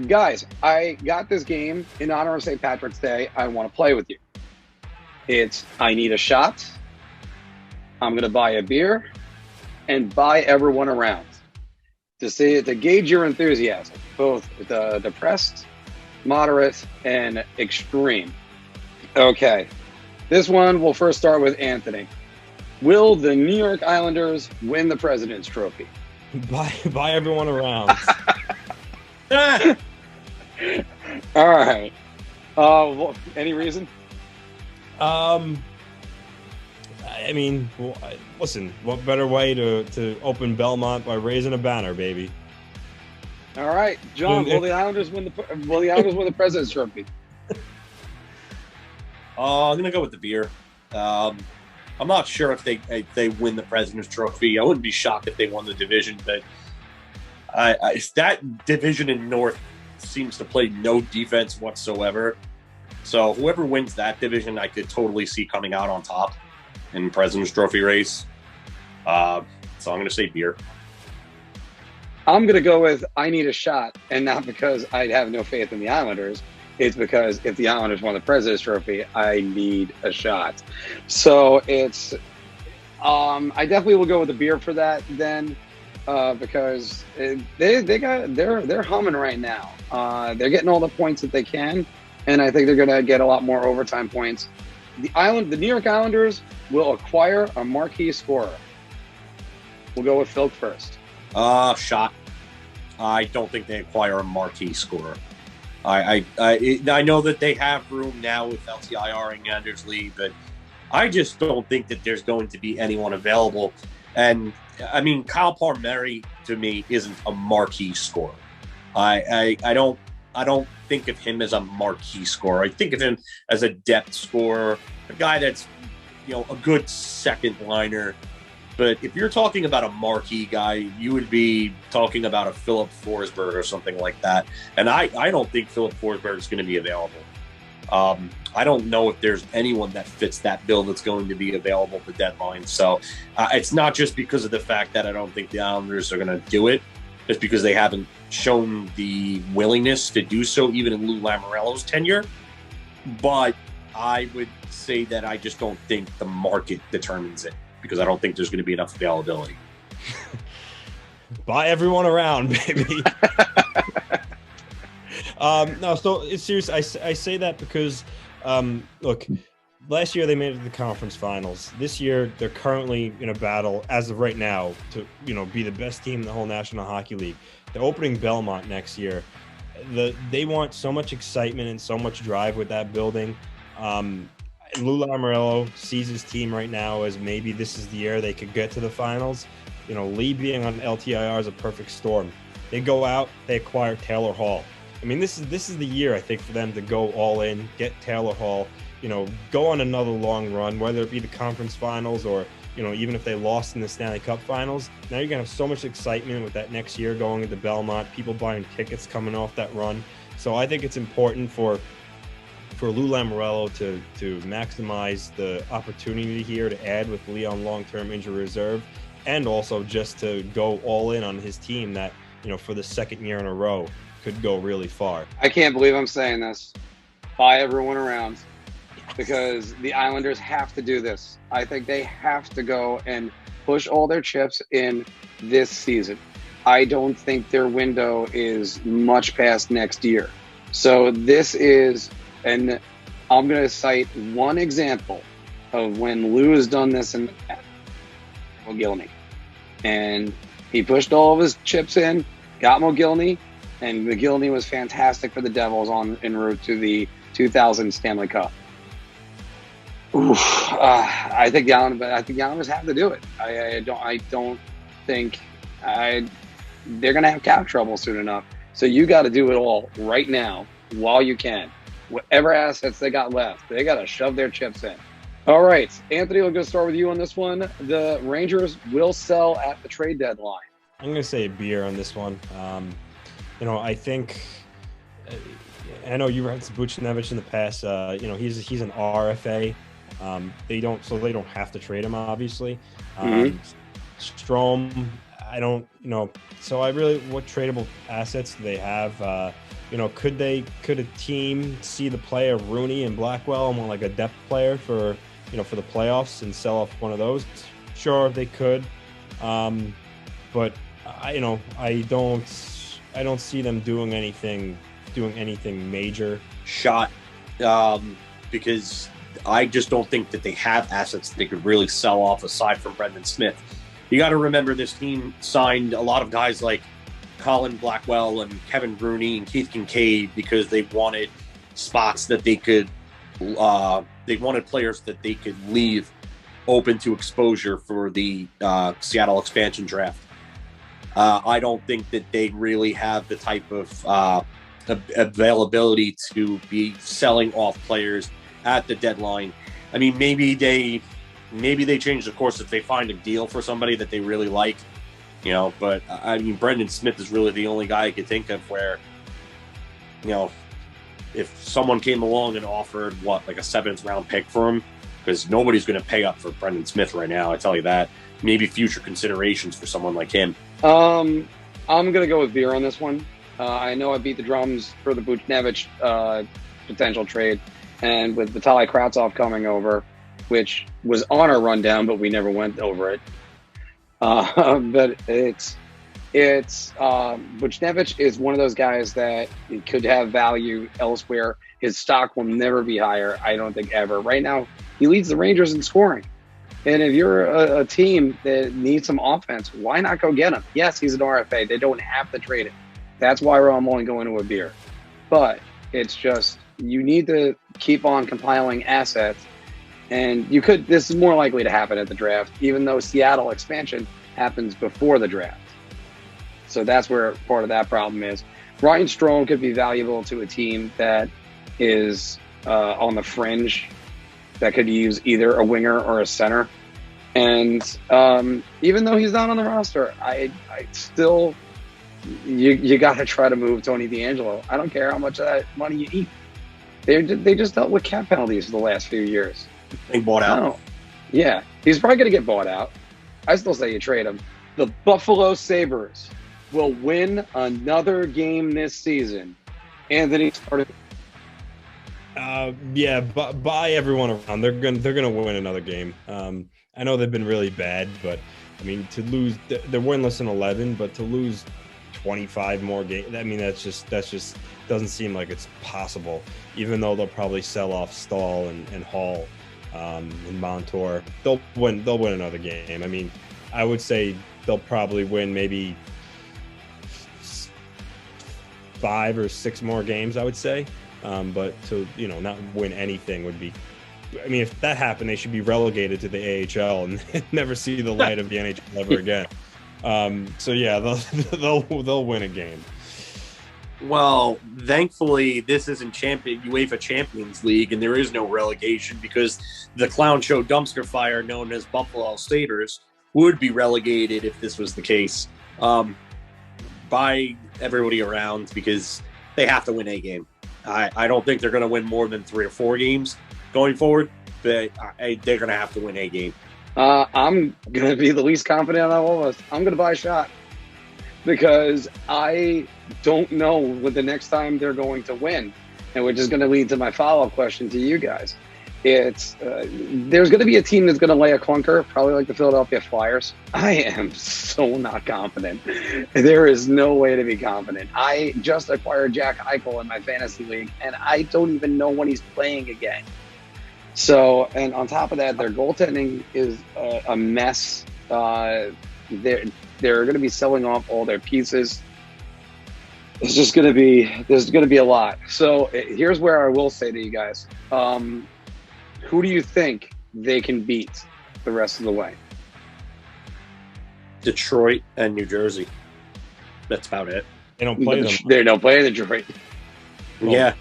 Guys, I got this game in honor of St. Patrick's Day. I want to play with you. It's I need a shot. I'm going to buy a beer and buy everyone around to gauge your enthusiasm, both the depressed, moderate, and extreme. Okay, this one will first start with Anthony. Will the New York Islanders win the President's Trophy? Buy everyone around. All right. Any reason? I mean, listen, what better way to open Belmont by raising a banner, baby? All right, John. Will the Islanders win the President's Trophy? I'm gonna go with the beer. I'm not sure if they win the President's Trophy. I wouldn't be shocked if they won the division, but that division in North seems to play no defense whatsoever. So whoever wins that division, I could totally see coming out on top in President's Trophy race. So I'm going to say beer. I'm going to go with I need a shot, and not because I have no faith in the Islanders. It's because if the Islanders won the President's Trophy, I need a shot. So it's I definitely will go with the beer for that then. Because they're humming right now. They're getting all the points that they can, and I think they're going to get a lot more overtime points. The New York Islanders will acquire a marquee scorer. We'll go with Filk first. Shot. I don't think they acquire a marquee scorer. I know that they have room now with LTIR and Anders Lee, but I just don't think that there's going to be anyone available. And I mean, Kyle Palmieri to me isn't a marquee scorer. I don't think of him as a marquee scorer. I think of him as a depth scorer, a guy that's a good second liner. But if you're talking about a marquee guy, you would be talking about a Philip Forsberg or something like that. And I don't think Philip Forsberg is going to be available. I don't know if there's anyone that fits that bill that's going to be available at the deadline. So it's not just because of the fact that I don't think the Islanders are going to do it. It's because they haven't shown the willingness to do so, even in Lou Lamoriello's tenure. But I would say that I just don't think the market determines it, because I don't think there's going to be enough availability. Buy everyone around, baby. No, so it's serious. I say that because, look, last year they made it to the conference finals. This year they're currently in a battle, as of right now, to be the best team in the whole National Hockey League. They're opening Belmont next year. They want so much excitement and so much drive with that building. Lou Lamoriello sees his team right now as maybe this is the year they could get to the finals. Lee being on LTIR is a perfect storm. They go out, they acquire Taylor Hall. I mean, this is the year, I think, for them to go all in, get Taylor Hall, go on another long run, whether it be the conference finals or, even if they lost in the Stanley Cup finals. Now you're going to have so much excitement with that next year going into Belmont, people buying tickets coming off that run. So I think it's important for Lou Lamoriello to maximize the opportunity here to add with Lee on long-term injury reserve, and also just to go all in on his team that, for the second year in a row, could go really far. I can't believe I'm saying this. Buy everyone around, because the Islanders have to do this. I think they have to go and push all their chips in this season. I don't think their window is much past next year. So this is, and I'm going to cite one example of when Lou has done this in the past. Mogilny. And he pushed all of his chips in, got Mogilny, and Mogilny was fantastic for the Devils en route to the 2000 Stanley Cup. I think the Islanders have to do it. I don't think they're going to have cap trouble soon enough. So you got to do it all right now while you can. Whatever assets they got left, they got to shove their chips in. All right, Anthony, we're going to start with you on this one. The Rangers will sell at the trade deadline. I'm going to say beer on this one. I think I know you read Buchnevich in the past. He's an RFA. They don't have to trade him, obviously. Strome, I don't, so what tradable assets do they have? Could a team see the play of Rooney and Blackwell and want like a depth player for the playoffs and sell off one of those? Sure, they could. But I don't see them doing anything major. Shot, because I just don't think that they have assets that they could really sell off aside from Brendan Smith. You got to remember this team signed a lot of guys like Colin Blackwell and Kevin Rooney and Keith Kincaid because they wanted spots that they could, they wanted players that they could leave open to exposure for the Seattle expansion draft. I don't think that they really have the type of availability to be selling off players at the deadline. I mean, maybe they change the course if they find a deal for somebody that they really like, but I mean, Brendan Smith is really the only guy I could think of where, if someone came along and offered like a 7th round pick for him, because nobody's going to pay up for Brendan Smith right now, I tell you that. Maybe future considerations for someone like him. I'm going to go with Beer on this one. I know I beat the drums for the Buchnevich potential trade, and with Vitaly Kravtsov coming over, which was on our rundown, but we never went over it. But it's Buchnevich is one of those guys that could have value elsewhere. His stock will never be higher, I don't think, ever. Right now, he leads the Rangers in scoring. And if you're a team that needs some offense, why not go get him? Yes, he's an RFA. They don't have to trade him. That's why I'm only going to a Beer. But it's just, you need to keep on compiling assets. And this is more likely to happen at the draft, even though Seattle expansion happens before the draft. So that's where part of that problem is. Ryan Strome could be valuable to a team that is on the fringe, that could use either a winger or a center. And even though he's not on the roster, I still, you got to try to move Tony DeAngelo. I don't care how much of that money you eat. They just dealt with cap penalties for the last few years. Being bought out. Yeah, he's probably going to get bought out. I still say you trade him. The Buffalo Sabres will win another game this season. Anthony started. Buy everyone around. They're gonna win another game. I know they've been really bad, but I mean, to lose, they're winless in 11, but to lose 25 more games, I mean, that's just doesn't seem like it's possible. Even though they'll probably sell off Stahl and Hall and Montour, they'll win another game. I mean, I would say they'll probably win maybe 5 or 6 more games, I would say. But to not win anything would be, I mean, if that happened, they should be relegated to the AHL and never see the light of the NHL ever again. So yeah, they'll win a game. Well, thankfully, this isn't UEFA Champions League, and there is no relegation because the clown show dumpster fire known as Buffalo Sabres would be relegated if this was the case. By everybody around, because they have to win a game. I don't think they're going to win more than 3 or 4 games going forward, but they're going to have to win a game. I'm going to be the least confident of all of us. I'm going to buy a shot because I don't know when the next time they're going to win, and which is going to lead to my follow-up question to you guys. It's there's going to be a team that's going to lay a clunker, probably like the Philadelphia Flyers. I am so not confident. There is no way to be confident. I just acquired Jack Eichel in my fantasy league, and I don't even know when he's playing again. So, and on top of that, their goaltending is a mess. They're going to be selling off all their pieces. There's going to be a lot. So here's where I will say to you guys. Who do you think they can beat the rest of the way? Detroit and New Jersey. That's about it. They don't play them. They don't play Detroit. Yeah,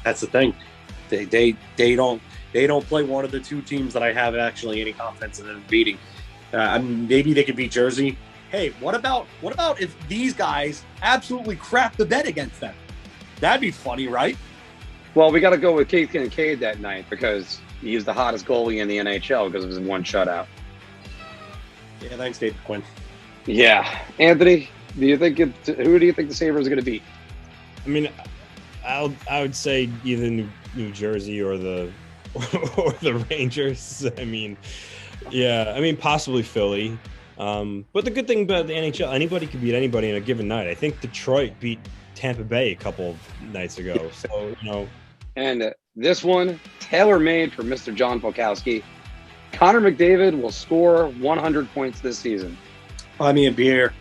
that's the thing. They don't play one of the 2 teams that I have actually any confidence in them beating. Maybe they could beat Jersey. Hey, what about if these guys absolutely crap the bed against them? That'd be funny, right? Well, we got to go with Keith Kincaid that night because he's the hottest goalie in the NHL because of his 1 shutout. Yeah, thanks, David Quinn. Yeah, Anthony, who do you think the Sabres are going to beat? I mean, I would say either New Jersey or the or the Rangers. I mean, yeah, I mean possibly Philly. But the good thing about the NHL, anybody can beat anybody in a given night. I think Detroit beat Tampa Bay a couple nights ago. So, And this one, tailor-made for Mr. John Polkowski. Connor McDavid will score 100 points this season. Buy me a beer.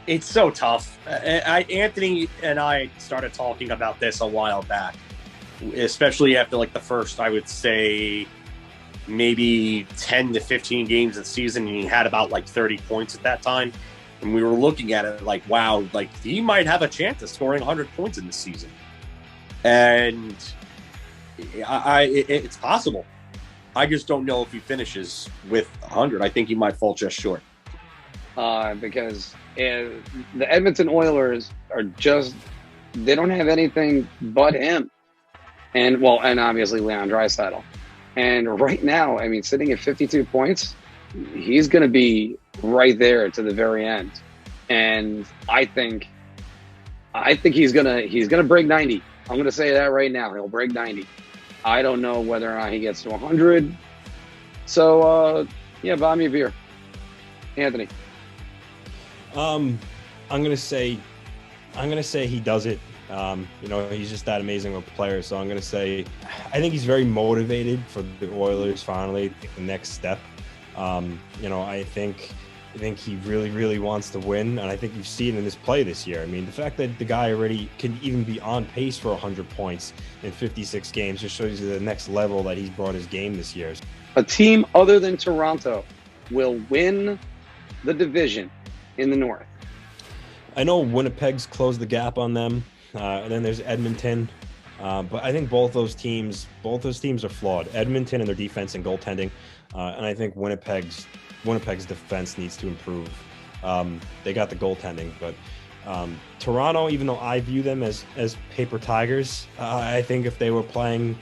It's so tough. Anthony and I started talking about this a while back, especially after like the first, I would say, maybe 10 to 15 games of the season, and he had about like 30 points at that time. And we were looking at it like, wow, like he might have a chance of scoring 100 points in this season. And it's possible. I just don't know if he finishes with 100. I think he might fall just short. Because the Edmonton Oilers are just, they don't have anything but him. And obviously Leon Draisaitl. And right now, I mean, sitting at 52 points, he's going to be right there to the very end. And I think he's gonna break 90. I'm gonna say that right now. He'll break 90. I don't know whether or not he gets to 100. So buy me a beer, Anthony. I'm gonna say he does it. He's just that amazing of a player. So I'm gonna say I think he's very motivated for the Oilers finally to take the next step. I think he really, really wants to win, and I think you've seen in his play this year. I mean, the fact that the guy already can even be on pace for 100 points in 56 games just shows you the next level that he's brought his game this year. A team other than Toronto will win the division in the North. I know Winnipeg's closed the gap on them, and then there's Edmonton. But I think both those teams are flawed. Edmonton and their defense and goaltending, and I think Winnipeg's defense needs to improve. They got the goaltending, but Toronto, even though I view them as paper tigers, I think if they were playing,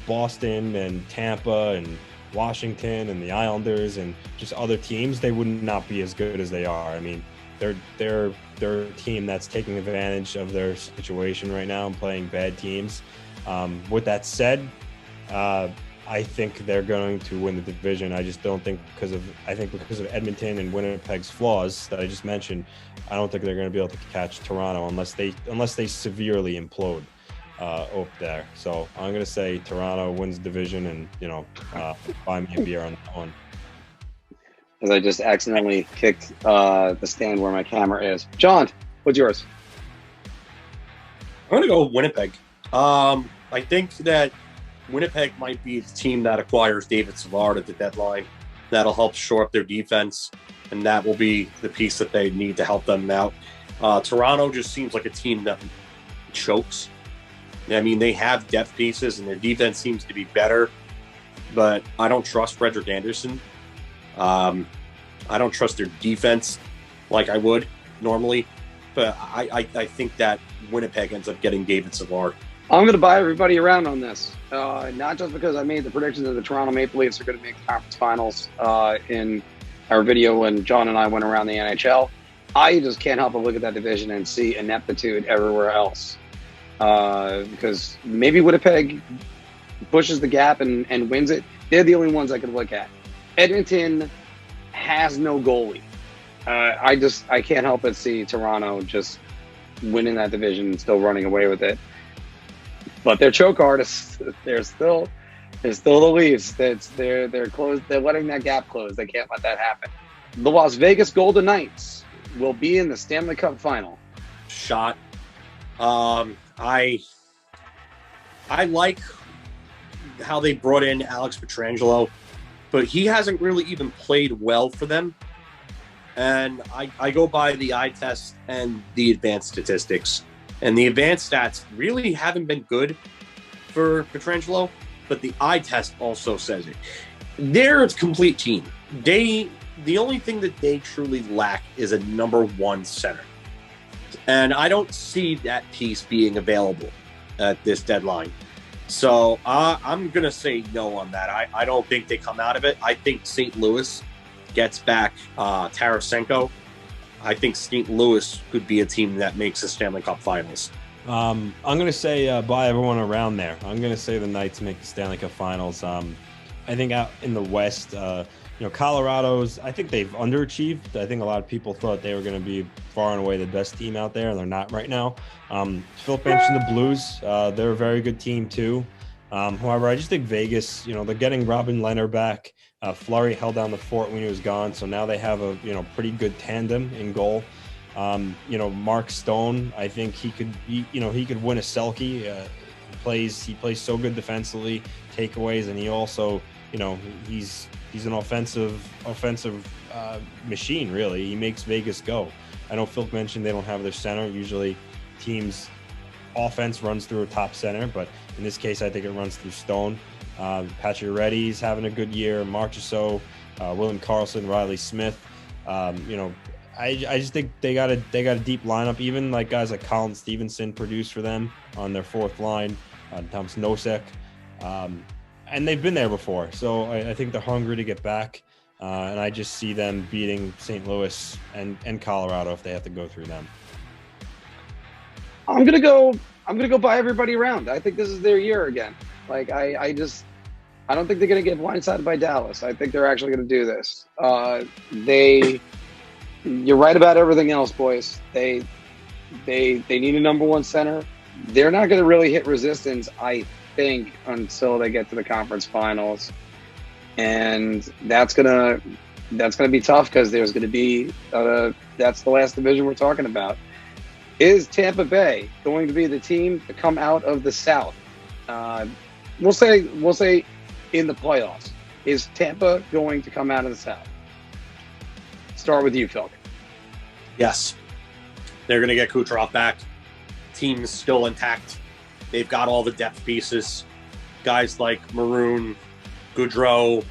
Boston and Tampa and Washington and the Islanders and just other teams, they would not be as good as they are. I mean, they're a team that's taking advantage of their situation right now and playing bad teams. With that said, I think they're going to win the division. I just don't think because of Edmonton and Winnipeg's flaws that I just mentioned, I don't think they're going to be able to catch Toronto unless they severely implode up there. So I'm going to say Toronto wins the division, and buy me a beer on that one. As I just accidentally kicked the stand where my camera is. John, what's yours? I'm going to go Winnipeg. I think that Winnipeg might be the team that acquires David Savard at the deadline. That'll help shore up their defense, and that will be the piece that they need to help them out. Toronto just seems like a team that chokes. I mean, they have depth pieces, and their defense seems to be better, but I don't trust Frederik Andersen. I don't trust their defense like I would normally, but I think that Winnipeg ends up getting David Savard. I'm going to buy everybody around on this, not just because I made the predictions that the Toronto Maple Leafs are going to make the conference finals in our video when John and I went around the NHL. I just can't help but look at that division and see ineptitude everywhere else, because maybe Winnipeg pushes the gap and wins it. They're the only ones I could look at. Edmonton has no goalie. I can't help but see Toronto just winning that division and still running away with it. But they're choke artists. They're still the Leafs. They're closed. They're letting that gap close. They can't let that happen. The Las Vegas Golden Knights will be in the Stanley Cup final. Shot. I like how they brought in Alex Pietrangelo, but he hasn't really even played well for them. And I go by the eye test and the advanced statistics. And the advanced stats really haven't been good for Pietrangelo, but the eye test also says it. They're a complete team. The only thing that they truly lack is a number one center. And I don't see that piece being available at this deadline. So I'm going to say no on that. I don't think they come out of it. I think St. Louis gets back Tarasenko, I think St. Louis could be a team that makes the Stanley Cup Finals. I'm going to say by everyone around there. I'm going to say the Knights make the Stanley Cup Finals. I think out in the West, Colorado's, I think they've underachieved. I think a lot of people thought they were going to be far and away the best team out there, and they're not right now. Phil mentioned the Blues. They're a very good team too. However, I just think Vegas, they're getting Robin Leonard back. Fleury held down the fort when he was gone, so now they have a pretty good tandem in goal. Mark Stone, I think he could win a Selke. He plays so good defensively, takeaways, and he also he's an offensive machine, really. He makes Vegas go. I know Filk mentioned they don't have their center. Usually teams' offense runs through a top center, but in this case, I think it runs through Stone. Patrick Reddy's having a good year. Marchessault, William Karlsson, Riley Smith. I just think they got a deep lineup. Even like guys like Colin Stevenson produced for them on their fourth line. Thomas Nosek. And they've been there before, so I think they're hungry to get back. And I just see them beating St. Louis and Colorado if they have to go through them. I'm gonna go buy everybody around. I think this is their year again. Like I don't think they're gonna get blindsided by Dallas. I think they're actually gonna do this. You're right about everything else, boys. They need a number one center. They're not gonna really hit resistance, I think, until they get to the conference finals, and that's gonna be tough because there's gonna be that's the last division we're talking about. Is Tampa Bay going to be the team to come out of the South? We'll say in the playoffs. Is Tampa going to come out of the South? Start with you, Phil. Yes, they're going to get Kucherov back. Team's still intact. They've got all the depth pieces. Guys like Maroon, Goudreau,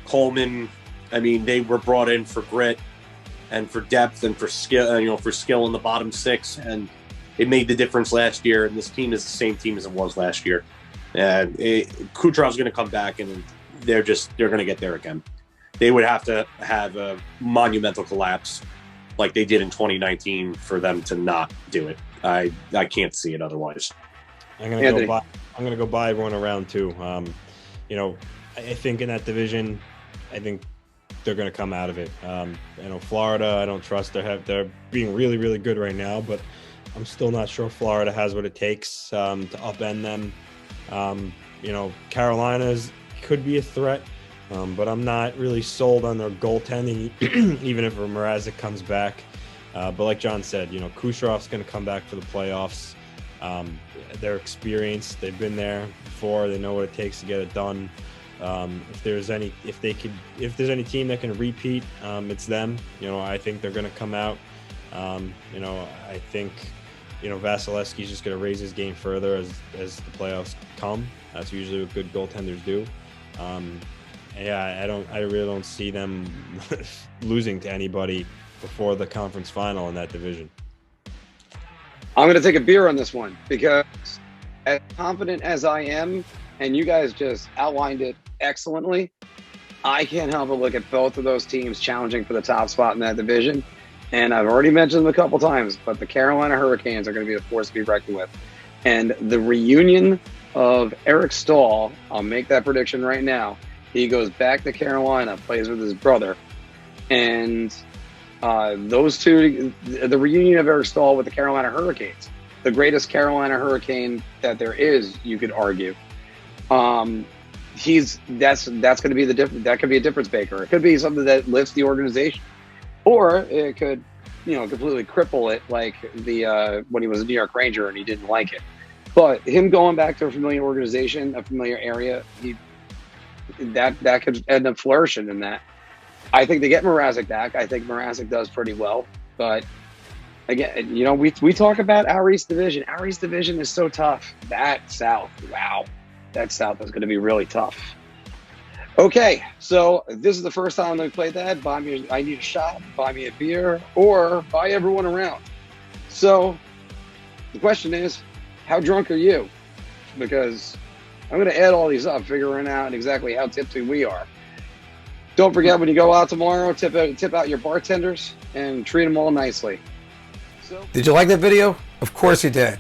Coleman. I mean, they were brought in for grit and for depth and for skill, for skill in the bottom six, and it made the difference last year. And this team is the same team as it was last year. Kucherov's going to come back, and they're going to get there again. They would have to have a monumental collapse like they did in 2019 for them to not do it. I can't see it otherwise. I'm gonna go buy everyone around too. I think in that division, I think they're gonna come out of it. Florida, I don't trust. They're being really, really good right now, but I'm still not sure Florida has what it takes to upend them. Carolina's could be a threat, but I'm not really sold on their goaltending, even if Mrazek comes back. But like John said, Kucherov's going to come back for the playoffs. They're experienced. They've been there before. They know what it takes to get it done. If there's any team that can repeat, it's them. I think they're going to come out. I think Vasilevsky's just going to raise his game further as the playoffs come. That's usually what good goaltenders do. I really don't see them losing to anybody before the conference final in that division. I'm going to take a beer on this one because as confident as I am, and you guys just outlined it excellently, I can't help but look at both of those teams challenging for the top spot in that division. And I've already mentioned them a couple times, but the Carolina Hurricanes are going to be a force to be reckoned with. And the reunion of Eric Staal, I'll make that prediction right now. He goes back to Carolina, plays with his brother. And those two, the reunion of Eric Staal with the Carolina Hurricanes, the greatest Carolina Hurricane that there is, you could argue. That's going to be that could be a difference maker. It could be something that lifts the organization, or it could, completely cripple it, like when he was a New York Ranger and he didn't like it. But him going back to a familiar organization, a familiar area, that could end up flourishing in that. I think they get Mrazek back. I think Mrazek does pretty well. But again, we talk about our East Division. Our East Division is so tough. That South, wow. That South is going to be really tough. Okay, so this is the first time we played that. I need a shot, buy me a beer, or buy everyone around. So the question is, how drunk are you? Because I'm going to add all these up, figuring out exactly how tipsy we are. Don't forget, when you go out tomorrow, tip out your bartenders and treat them all nicely. Did you like that video? Of course you did.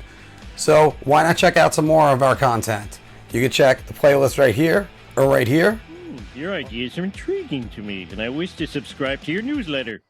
So why not check out some more of our content? You can check the playlist right here or right here. Your ideas are intriguing to me, and I wish to subscribe to your newsletter.